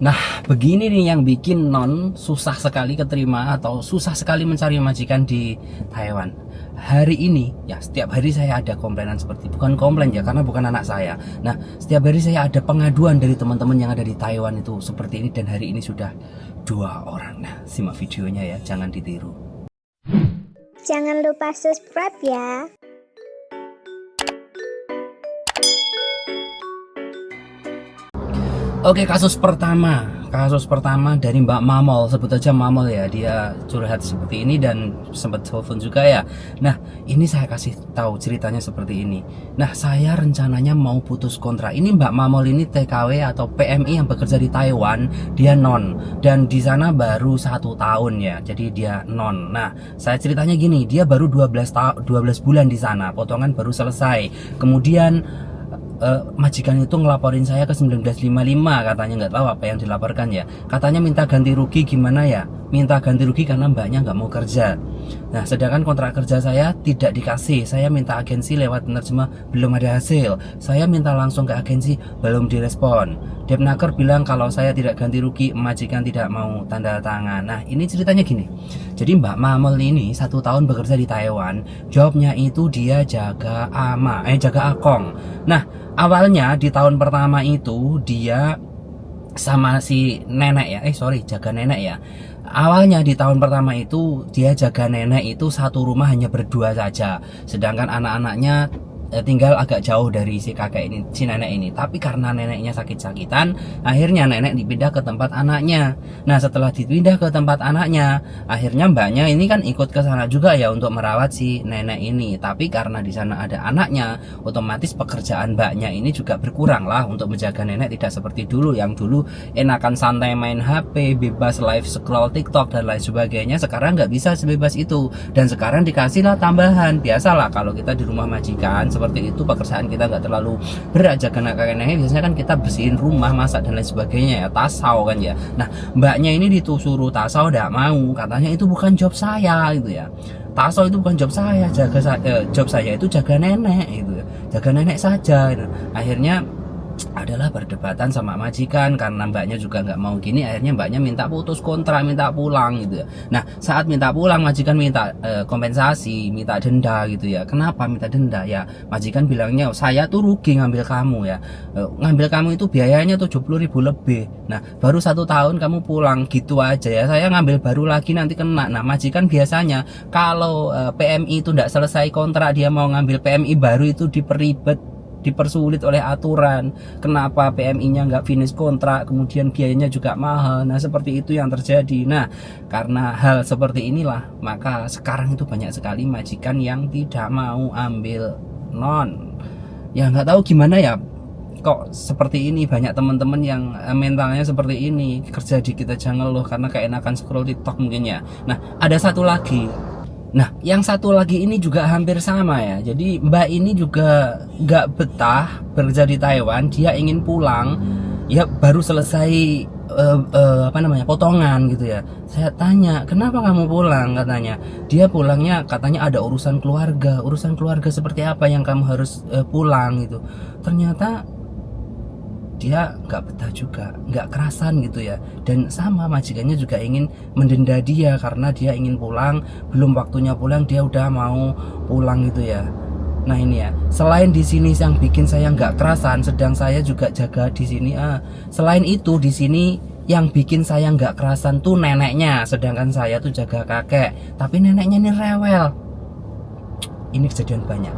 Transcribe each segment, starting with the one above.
Nah, begini nih yang bikin non susah sekali keterima atau susah sekali mencari majikan di Taiwan. Hari ini, ya setiap hari saya ada komplainan seperti, bukan komplain ya, karena bukan anak saya. Nah, setiap hari saya ada pengaduan dari teman-teman yang ada di Taiwan itu seperti ini, dan hari ini sudah 2 orang. Nah, simak videonya ya, jangan ditiru. Jangan lupa subscribe ya. Oke, kasus pertama dari Mbak Mamol, sebut aja Mamol ya. Dia curhat seperti ini dan sempat telepon juga ya. Nah, ini saya kasih tahu ceritanya seperti ini. Nah, saya rencananya mau putus kontrak. Ini Mbak Mamol ini TKW atau PMI yang bekerja di Taiwan. Dia non, dan di sana baru 1 tahun ya. Jadi dia non. Nah, saya ceritanya gini, dia baru 12 bulan di sana. Potongan baru selesai. Kemudian majikan itu ngelaporin saya ke 1955, katanya, nggak tahu apa yang dilaporkan ya. Katanya minta ganti rugi. Gimana ya? Minta ganti rugi karena mbaknya nggak mau kerja. Nah, sedangkan kontrak kerja saya tidak dikasih. Saya minta agensi lewat penerjemah, belum ada hasil. Saya minta langsung ke agensi, belum direspon. Depnaker bilang kalau saya tidak ganti rugi, majikan tidak mau tanda tangan. Nah, ini ceritanya gini. Jadi Mbak Mamel ini 1 tahun bekerja di Taiwan. Jobnya itu dia jaga akong. Nah, awalnya di tahun pertama itu dia sama si nenek ya, jaga nenek ya. Awalnya di tahun pertama itu dia jaga nenek itu satu rumah hanya berdua saja. Sedangkan anak-anaknya tinggal agak jauh dari si kakek ini, si nenek ini. Tapi karena neneknya sakit-sakitan, akhirnya nenek dipindah ke tempat anaknya. Nah, setelah dipindah ke tempat anaknya, akhirnya mbaknya ini kan ikut ke sana juga ya untuk merawat si nenek ini. Tapi karena di sana ada anaknya, otomatis pekerjaan mbaknya ini juga berkurang lah untuk menjaga nenek. Tidak seperti dulu, yang dulu enakan santai main HP, bebas live scroll TikTok dan lain sebagainya. Sekarang nggak bisa sebebas itu, dan sekarang dikasih lah tambahan. Biasalah kalau kita di rumah majikan seperti itu, pekerjaan kita nggak terlalu berat, jaga nenek. Biasanya kan kita bersihin rumah, masak dan lain sebagainya ya, tasau kan ya. Nah, mbaknya ini disuruh tasau, nggak mau, katanya itu bukan job saya gitu ya. Tasau itu bukan job saya, job saya itu jaga nenek gitu ya, jaga nenek saja gitu. Akhirnya adalah perdebatan sama majikan karena mbaknya juga nggak mau gini. Akhirnya mbaknya minta putus kontrak, minta pulang gitu ya. Nah, saat minta pulang, majikan minta kompensasi, minta denda gitu ya. Kenapa minta denda ya? Majikan bilangnya, saya tuh rugi ngambil kamu ya. Ngambil kamu itu biayanya 70.000 lebih. Nah, baru 1 tahun kamu pulang gitu aja ya. Saya ngambil baru lagi nanti kena. Nah, majikan biasanya kalau PMI itu nggak selesai kontrak, dia mau ngambil PMI baru itu dipersulit oleh aturan. Kenapa PMI-nya nggak finish kontrak, kemudian biayanya juga mahal. Nah, seperti itu yang terjadi. Nah, karena hal seperti inilah, maka sekarang itu banyak sekali majikan yang tidak mau ambil non. Ya nggak tahu gimana ya, kok seperti ini. Banyak teman-teman yang mentalnya seperti ini, kerja di kita jangan loh karena keenakan scroll TikTok mungkin ya. Nah, ada satu lagi. Nah, yang satu lagi ini juga hampir sama ya. Jadi mbak ini juga nggak betah bekerja di Taiwan. Dia ingin pulang. Ya baru selesai potongan gitu ya. Saya tanya, kenapa kamu pulang? Katanya dia pulangnya katanya ada urusan keluarga. Urusan keluarga seperti apa yang kamu harus pulang gitu. Ternyata dia nggak betah juga, nggak kerasan gitu ya. Dan sama majikannya juga ingin mendenda dia karena dia ingin pulang, belum waktunya pulang dia udah mau pulang gitu ya. Nah, ini ya, selain di sini yang bikin saya nggak kerasan, sedang saya juga jaga di sini. Selain itu di sini yang bikin saya nggak kerasan tuh neneknya, sedangkan saya tuh jaga kakek. Tapi neneknya ini rewel. Ini kejadian banyak.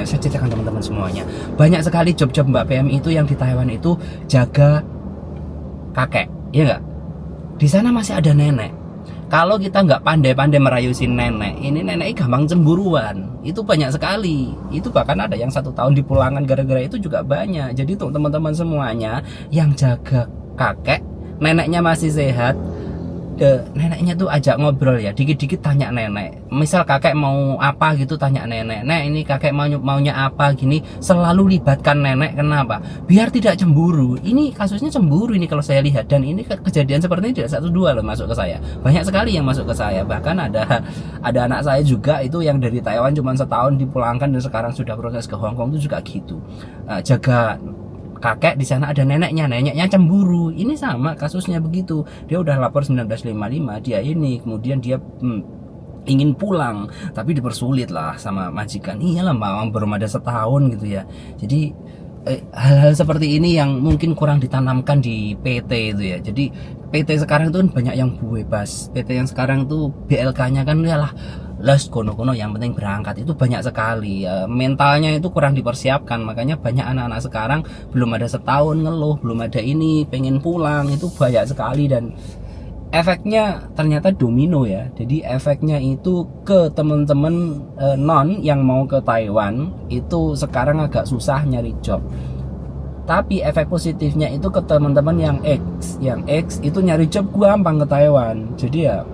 Saya ceritakan teman-teman semuanya. Banyak sekali job-job Mbak PMI itu yang di Taiwan itu jaga kakek, ya nggak? Di sana masih ada nenek. Kalau kita nggak pandai-pandai merayusin nenek, ini nenek gampang cemburuan. Itu banyak sekali. Itu bahkan ada yang 1 tahun dipulangkan gara-gara itu juga banyak. Jadi untuk teman-teman semuanya yang jaga kakek, neneknya masih sehat, neneknya tuh ajak ngobrol ya, dikit-dikit tanya nenek. Misal kakek mau apa gitu, tanya nenek, "Nek, ini kakek maunya apa?" Gini, selalu libatkan nenek. Kenapa? Biar tidak cemburu. Ini kasusnya cemburu ini kalau saya lihat, dan ini kejadian seperti ini tidak 1 2 loh masuk ke saya. Banyak sekali yang masuk ke saya. Bahkan ada anak saya juga itu yang dari Taiwan cuma 1 tahun dipulangkan dan sekarang sudah proses ke Hong Kong itu juga gitu. Jaga kakek, di sana ada neneknya cemburu. Ini sama kasusnya begitu. Dia udah lapor 1955, dia ini kemudian dia ingin pulang tapi dipersulit lah sama majikan. Iyalah Mbak, baru ada setahun gitu ya. Jadi hal-hal seperti ini yang mungkin kurang ditanamkan di PT itu ya. Jadi PT sekarang itu kan banyak yang bebas. PT yang sekarang tuh BLK-nya kan yalah les kono-kono yang penting berangkat, itu banyak sekali ya. Mentalnya itu kurang dipersiapkan, makanya banyak anak-anak sekarang belum ada setahun ngeluh, belum ada ini pengen pulang, itu banyak sekali. Dan efeknya ternyata domino ya. Jadi efeknya itu ke temen-temen non yang mau ke Taiwan itu sekarang agak susah nyari job. Tapi efek positifnya itu ke teman-teman yang X itu nyari job gampang ke Taiwan. Jadi ya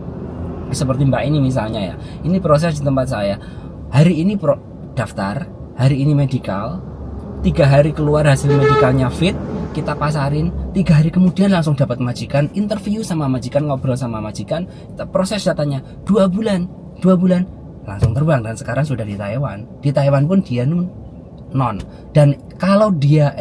seperti Mbak ini misalnya ya, ini proses di tempat saya. Hari ini daftar, hari ini medical, 3 hari keluar hasil medicalnya fit, kita pasarin, 3 hari kemudian langsung dapat majikan, interview sama majikan, ngobrol sama majikan, kita proses datanya 2 bulan langsung terbang, dan sekarang sudah di Taiwan. Di Taiwan pun dia non, dan kalau dia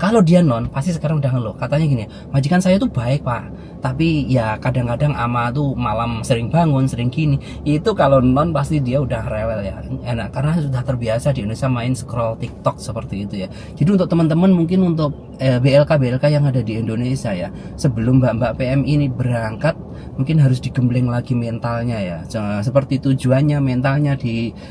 kalau dia non pasti sekarang udah ngeluh, katanya gini, majikan saya tuh baik Pak, tapi ya kadang-kadang ama tuh malam sering bangun, sering gini. Itu kalau non pasti dia udah rewel ya, enak, karena sudah terbiasa di Indonesia main scroll TikTok seperti itu ya. Jadi untuk teman-teman, mungkin untuk BLK yang ada di Indonesia ya, sebelum mbak-mbak PM ini berangkat mungkin harus digembleng lagi mentalnya ya. Seperti tujuannya, mentalnya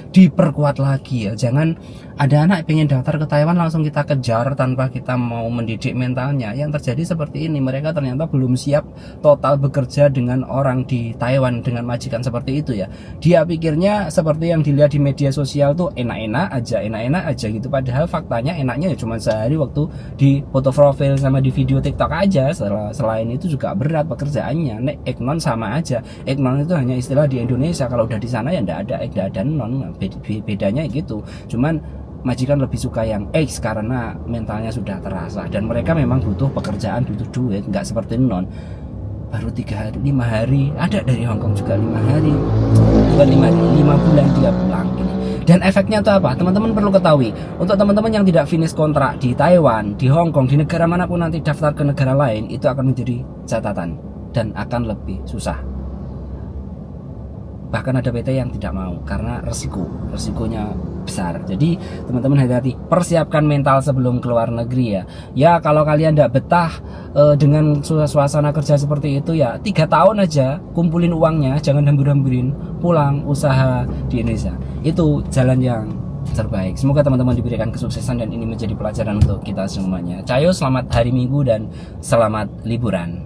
diperkuat lagi ya. Jangan ada anak pengen daftar ke Taiwan langsung kita kejar tanpa kita mau mendidik mentalnya. Yang terjadi seperti ini, mereka ternyata belum siap total bekerja dengan orang di Taiwan, dengan majikan seperti itu ya. Dia pikirnya seperti yang dilihat di media sosial tuh enak-enak aja gitu, padahal faktanya enaknya ya cuma sehari waktu di foto profil sama di video TikTok aja. Selain itu juga berat pekerjaannya. Nek eknon sama aja, eknon itu hanya istilah di Indonesia, kalau udah di sana ya ndak ada non, bedanya gitu. Cuman majikan lebih suka yang X karena mentalnya sudah terasa, dan mereka memang butuh pekerjaan, butuh duit, nggak seperti non baru 3 hari 5 hari, ada dari Hongkong juga 5 hari, bukan 5 bulan dia pulang ini. Dan efeknya itu apa? Teman-teman perlu ketahui, untuk teman-teman yang tidak finish kontrak di Taiwan, di Hongkong, di negara manapun nanti daftar ke negara lain, itu akan menjadi catatan dan akan lebih susah. Bahkan ada PT yang tidak mau karena resikonya besar. Jadi teman-teman hati-hati, persiapkan mental sebelum keluar negeri ya. Ya kalau kalian tidak betah dengan suasana kerja seperti itu ya, 3 tahun aja kumpulin uangnya, jangan hambur-hamburin, pulang usaha di Indonesia. Itu jalan yang terbaik. Semoga teman-teman diberikan kesuksesan dan ini menjadi pelajaran untuk kita semuanya. Cayo, selamat hari Minggu dan selamat liburan.